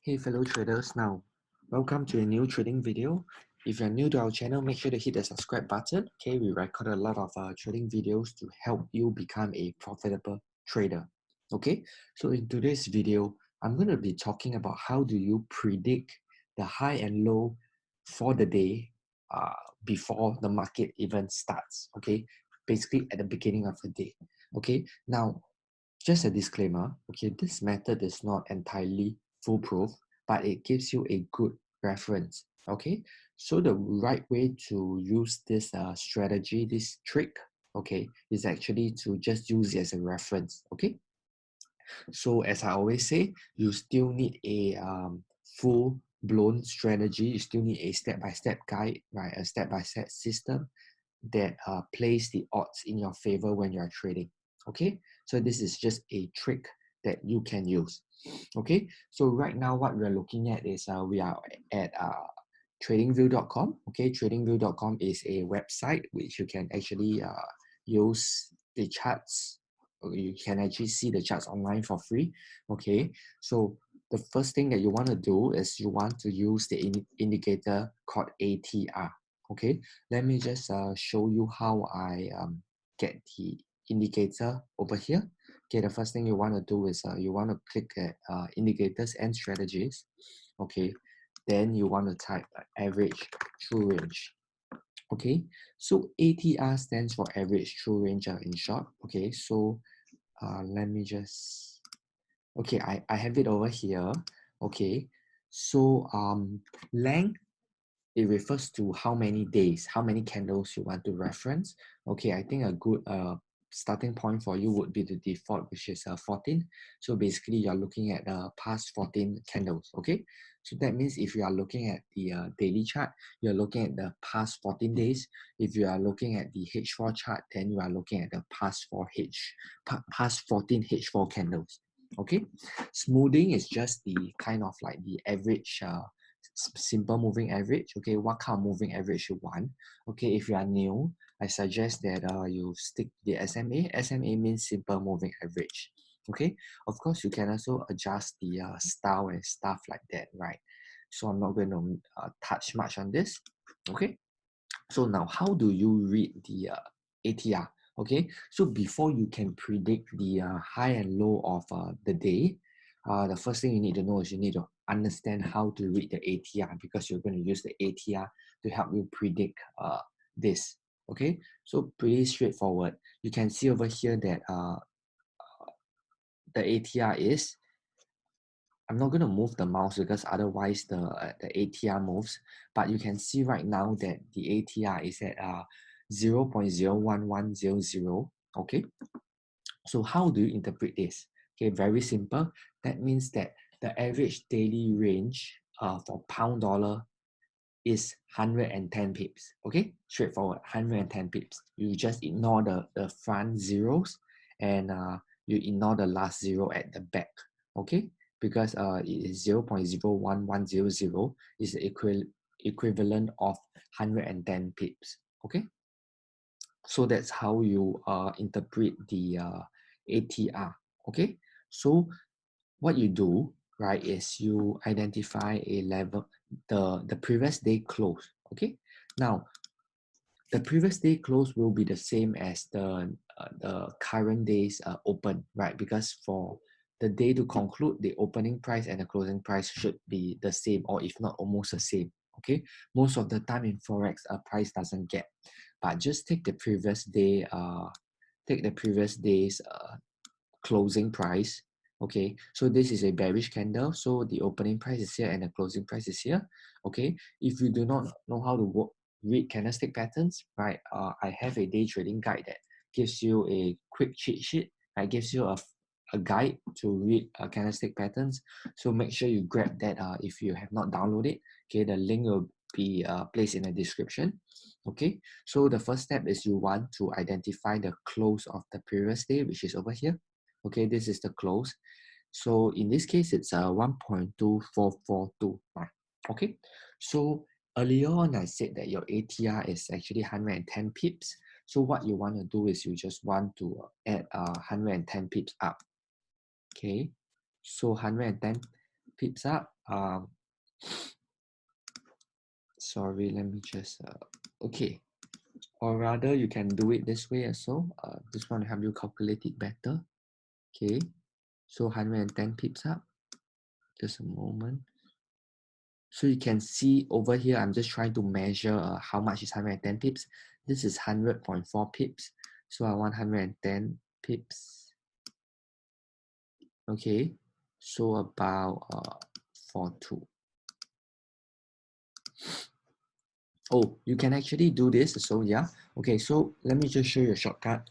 Hey fellow traders, now welcome to a new trading video. If you're new to our channel, make sure to hit the subscribe button. Okay, we record a lot of trading videos to help you become a profitable trader. Okay, so in today's video, I'm going to be talking about how do you predict the high and low for the day before the market even starts. Okay, basically at the beginning of the day. Okay, now just a disclaimer. Okay, this method is not entirely foolproof, but it gives you a good reference. Okay, so the right way to use this strategy, this trick, okay, is actually to just use it as a reference. Okay, so as I always say, you still need a full blown strategy. You still need a step-by-step guide, right? A step-by-step system that plays the odds in your favor when you're trading. Okay, so this is just a trick that you can use. Okay, so right now what we're looking at is we are at tradingview.com. Okay, tradingview.com is a website which you can actually use the charts. You can actually see the charts online for free. Okay, so the first thing that you want to do is you want to use the indicator called ATR. Okay, let me just show you how I get the indicator over here. Okay, the first thing you want to do is you want to click at indicators and strategies. Okay, then you want to type average true range. Okay, so ATR stands for average true range in short. Okay, so let me just, okay, I have it over here. Okay, so length, it refers to how many days, how many candles you want to reference. Okay, I think a good starting point for you would be the default, which is 14. So basically you're looking at the past 14 candles. Okay, so that means if you are looking at the daily chart, you're looking at the past 14 days. If you are looking at the H4 chart, then you are looking at the past 14 H4 candles. Okay, smoothing is just the kind of like the average simple moving average. Okay, what kind of moving average you want. Okay, if you are new, I suggest that you stick to the SMA. SMA means simple moving average. Okay, of course you can also adjust the style and stuff like that, right? So I'm not going to touch much on this. Okay, so now how do you read the ATR? Okay, so before you can predict the high and low of the day, the first thing you need to know is you need to understand how to read the ATR, because you're going to use the ATR to help you predict this. Okay, so pretty straightforward. You can see over here that the ATR is, I'm not going to move the mouse because otherwise the ATR moves, but you can see right now that the ATR is at 0.01100. Okay, so how do you interpret this? Okay, very simple. That means that the average daily range for pound dollar is 110 pips. Okay, straightforward, 110 pips. You just ignore the front zeros and you ignore the last zero at the back. Okay, because it is 0.01100 is the equivalent of 110 pips. Okay, so that's how you interpret the ATR. Okay, so what you do, right, is you identify a level, the previous day close. Okay, now the previous day close will be the same as the current day's open, right? Because for the day to conclude, the opening price and the closing price should be the same, or if not almost the same. Okay, most of the time in Forex, a price doesn't get, but just take the previous day, take the previous day's closing price. Okay, so this is a bearish candle, so the opening price is here and the closing price is here. Okay, if you do not know how to read candlestick patterns, right, I have a day trading guide that gives you a quick cheat sheet. It gives you a guide to read candlestick patterns, so make sure you grab that if you have not downloaded. Okay, the link will be placed in the description. Okay, so the first step is you want to identify the close of the previous day, which is over here. Okay, this is the close. So in this case, it's 1.2442. Okay, so earlier on I said that your ATR is actually 110 pips. So what you want to do is you just want to add 110 pips up. Okay, so 110 pips up. Sorry, let me just, okay. Or rather, you can do it this way as well. Just want to help you calculate it better. Okay, so 110 pips up. Just a moment. So you can see over here, I'm just trying to measure how much is 110 pips. This is 100.4 pips. So I want 110 pips. Okay, so about 42. Oh, you can actually do this. So yeah, okay, so let me just show you a shortcut.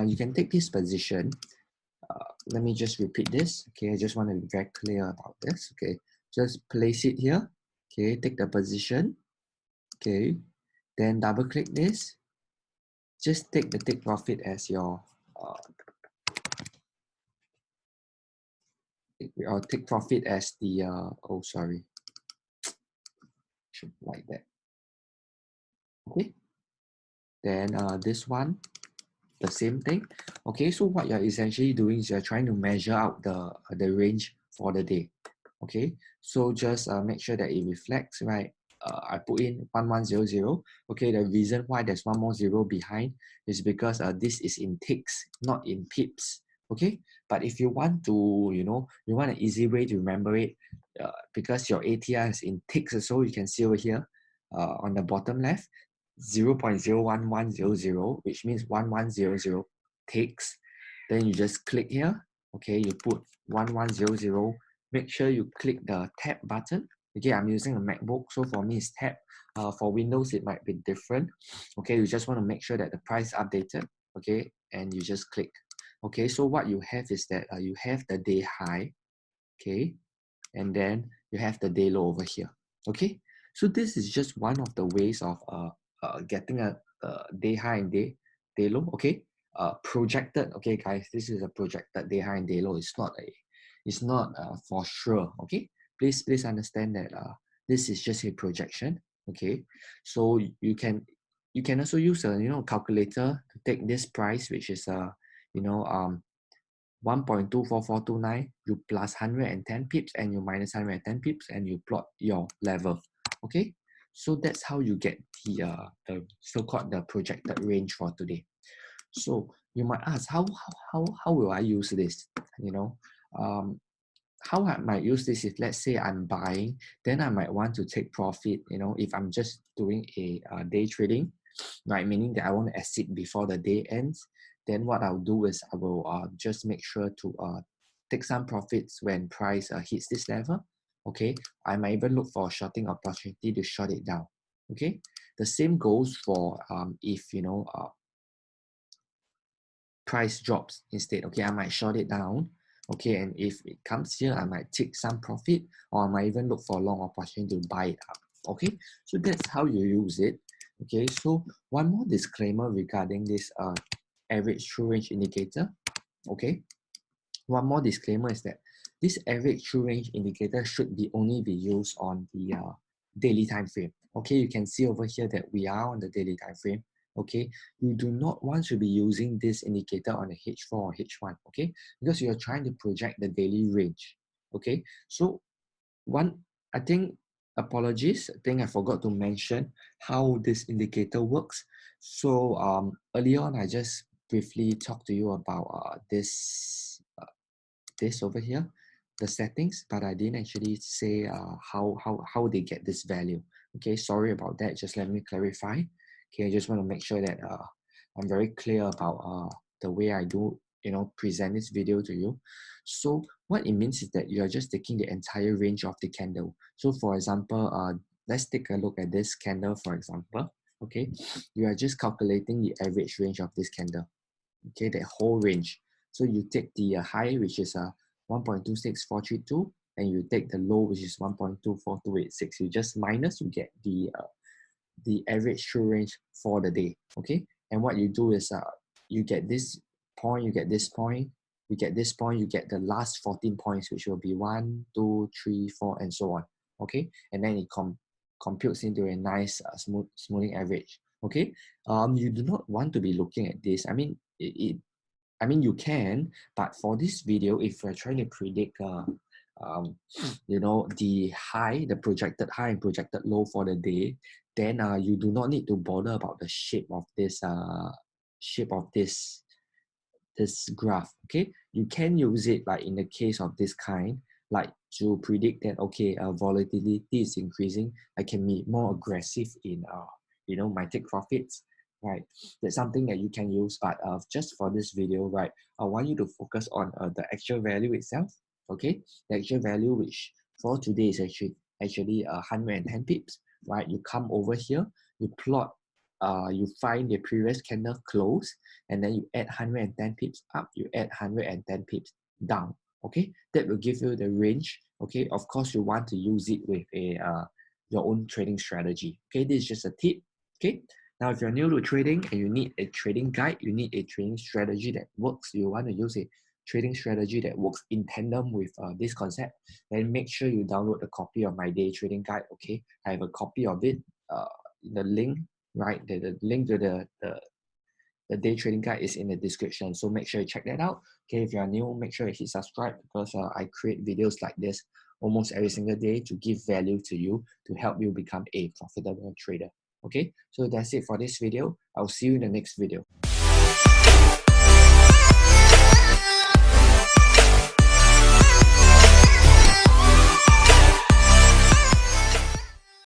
You can take this position. Let me just repeat this. Okay, I just want to be very clear about this. Okay, just place it here. Okay, take the position. Okay, then double click this. Just take the take profit as your or take profit as the oh sorry, should like that. Okay, then this one, the same thing. Okay, so what you're essentially doing is you're trying to measure out the range for the day. Okay, so just make sure that it reflects, right? I put in 1100. Okay, the reason why there's one more zero behind is because this is in ticks, not in pips. Okay, but if you want to, you want an easy way to remember it, because your ATR is in ticks, so you can see over here on the bottom left, 0.01100, which means 1100 ticks. Then you just click here. Okay, you put 1100. Make sure you click the tab button. Okay, I'm using a MacBook, so for me it's tab. For Windows, it might be different. Okay, you just want to make sure that the price updated. Okay, and you just click. Okay, so what you have is that you have the day high. Okay, and then you have the day low over here. Okay, so this is just one of the ways of getting a day high and day low. Okay, projected. Okay, guys, this is a projected day high and day low. It's not for sure. Okay, please understand that this is just a projection. Okay, so you can also use a calculator to take this price, which is 1.24429, you plus 110 pips and you minus 110 pips and you plot your level. Okay, so that's how you get the so-called the projected range for today. So you might ask, how will I use this? How I might use this if let's say I'm buying, then I might want to take profit. If I'm just doing a day trading, right? Meaning that I want to exit before the day ends. Then what I'll do is I will just make sure to take some profits when price hits this level. Okay, I might even look for a shorting opportunity to short it down. Okay, the same goes for if price drops instead. Okay, I might short it down. Okay, and if it comes here, I might take some profit, or I might even look for a long opportunity to buy it up. Okay, so that's how you use it. Okay, so one more disclaimer regarding this average true range indicator. Okay, one more disclaimer is that this average true range indicator should only be used on the daily time frame. Okay, you can see over here that we are on the daily time frame. Okay, you do not want to be using this indicator on a H4 or H1. Okay, because you are trying to project the daily range. Okay, so I think, apologies, I think I forgot to mention how this indicator works. So earlier on, I just briefly talked to you about this over here, the settings, but I didn't actually say how they get this value. Okay, sorry about that. Just let me clarify. Okay, I just want to make sure that I'm very clear about the way I do present this video to you. So what it means is that you are just taking the entire range of the candle. So for example, let's take a look at this candle, for example. Okay, you are just calculating the average range of this candle. Okay, that whole range. So you take the high, which is 1.26432, and you take the low, which is 1.24286. You just minus, you get the average true range for the day. Okay, and what you do is you get this point, you get this point, you get this point, you get the last 14 points, which will be 1, 2, 3, 4, and so on. Okay, and then it computes into a nice smoothing average. Okay, you do not want to be looking at this. I mean, I mean, you can, but for this video, if we're trying to predict you know, the projected high and projected low for the day, then you do not need to bother about the shape of this graph. Okay, you can use it like in the case of this kind, like to predict that, okay, volatility is increasing, I can be more aggressive in you know, my take profits, right? That's something that you can use. But just for this video, right, I want you to focus on the actual value itself. Okay, the actual value, which for today is actually 110 pips, right? You come over here, you plot, you find the previous candle close, and then you add 110 pips up, you add 110 pips down. Okay, that will give you the range. Okay, of course you want to use it with a your own trading strategy. Okay, this is just a tip. Okay, now if you're new to trading and you need a trading guide, you need a trading strategy that works, you want to use a trading strategy that works in tandem with this concept, then make sure you download a copy of my day trading guide. Okay, I have a copy of it, the link, right, the link to the day trading guide is in the description, so make sure you check that out. Okay, if you are new, make sure you hit subscribe, because I create videos like this almost every single day to give value to you, to help you become a profitable trader. Okay, so that's it for this video. I'll see you in the next video.